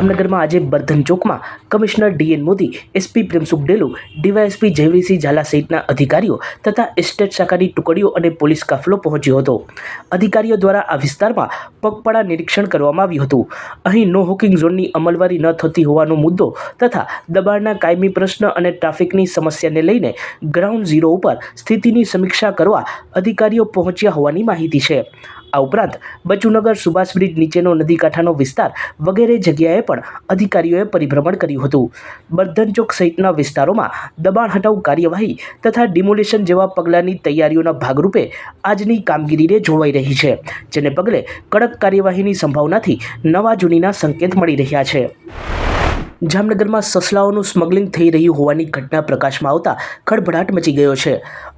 જામનગરમાં આજે બર્ધન ચોકમાં commissioner DN Modi, SP Premsukh Delu, DySP Jayvirsinh Jhala સહિતના અધિકારીઓ તથા એસ્ટેટ શાખાની ટુકડીઓ અને પોલીસ કાફલો પહોંચ્યો હતો। અધિકારીઓ દ્વારા આ વિસ્તારમાં પગપાળા નિરીક્ષણ કરવામાં આવ્યું હતું। અહીં નો હોકિંગ ઝોનની અમલવારી ન થતી હોવાનો મુદ્દો તથા દબાણના કાયમી પ્રશ્ન અને ટ્રાફિકની સમસ્યાને લઈને ગ્રાઉન્ડ ઝીરો ઉપર સ્થિતિની સમીક્ષા કરવા અધિકારીઓ પહોંચ્યા હોવાની માહિતી છે। આ ઉપરાંત બચુનગર, સુભાષ બ્રિજ નીચેનો નદીકાંઠાનો વિસ્તાર વગેરે જગ્યાએ પણ અધિકારીઓએ પરિભ્રમણ કર્યું હતું। બર્ધન ચોક સહિતના વિસ્તારોમાં દબાણ હટાવ કાર્યવાહી તથા ડિમોલિશન જેવા પગલાંની તૈયારીઓના ભાગરૂપે આજની કામગીરીને જોવાઈ રહી છે, જેને પગલે કડક કાર્યવાહીની સંભાવનાથી નવા જૂનીના સંકેત મળી રહ્યા છે। જામનગરમાં સસલાઓનું સ્મગલિંગ થઈ રહ્યું હોવાની ઘટના પ્રકાશમાં આવતા ખળભળાટ મચી ગયો છે।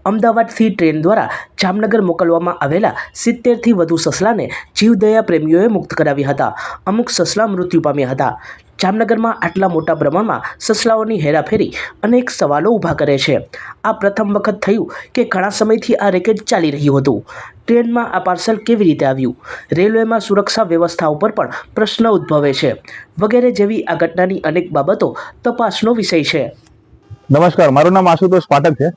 અમદાવાદથી ટ્રેન દ્વારા જામનગર મોકલવામાં આવેલા 70થી વધુ સસલાને જીવદયા પ્રેમીઓએ મુક્ત કરાવ્યા હતા। અમુક સસલા મૃત્યુ પામ્યા હતા। જામનગરમાં આટલા મોટા પ્રમાણમાં સસલાઓની હેરાફેરી અનેક સવાલો ઊભા કરે છે। આ પ્રથમ વખત થયું કે ઘણા સમયથી આ રેકેટ ચાલી રહ્યું હતું। ટ્રેનમાં આ પાર્સલ કેવી રીતે આવ્યું? રેલવેમાં સુરક્ષા વ્યવસ્થા ઉપર પણ પ્રશ્ન ઉદ્ભવે છે, વગેરે જેવી આ ઘટનાની અનેક બાબતો તપાસનો વિષય છે। નમસ્કાર, મારું નામ આશુતોષ પાઠક છે।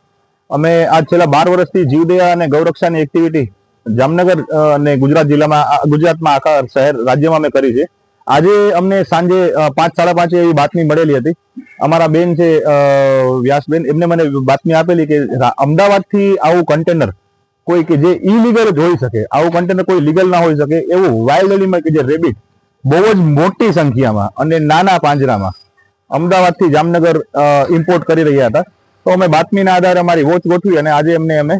અમે આજ છેલ્લા 12 વર્ષથી જીવદયા અને ગૌરક્ષાની એક્ટિવિટી જામનગર અને ગુજરાતમાં આખા શહેર રાજ્યમાં અમે કરી છે। આજે અમને સાંજે 5:30 એવી બાતમી મળેલી હતી। અમારા બેન છે વ્યાસબેન, એમને મને બાતમી આપેલી કે અમદાવાદથી આવું કન્ટેનર કોઈ કે જે ઇલીગલ જ હોઈ શકે, આવું કન્ટેનર કોઈ લીગલ ના હોઈ શકે એવું વાઇલ્ડ એનિમલ કે જે રેબિટ બહુ જ મોટી સંખ્યામાં અને નાના પાંજરામાં અમદાવાદથી જામનગર ઇમ્પોર્ટ કરી રહ્યા હતા। તો અમે બાતમીના આધારે અમારી વોચ ગોઠવી અને આજે અમે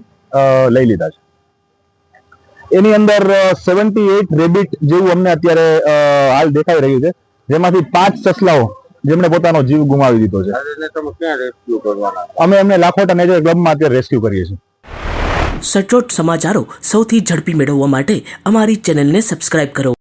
લઈ લીધા છે। એની અંદર 78 રેબિટ જેવું અમને અત્યારે હાલ દેખાઈ રહ્યું છે, જેમાંથી 5 સસલાઓ જેમણે પોતાનો જીવ ગુમાવી દીધો છે। અમે એમને લાખોટા નેચર ક્લબમાં અત્યારે રેસ્ક્યુ કરીએ છીએ। સચોટ સમાચારો સૌથી ઝડપી મેળવવા માટે અમારી ચેનલને સબસ્ક્રાઇબ કરો।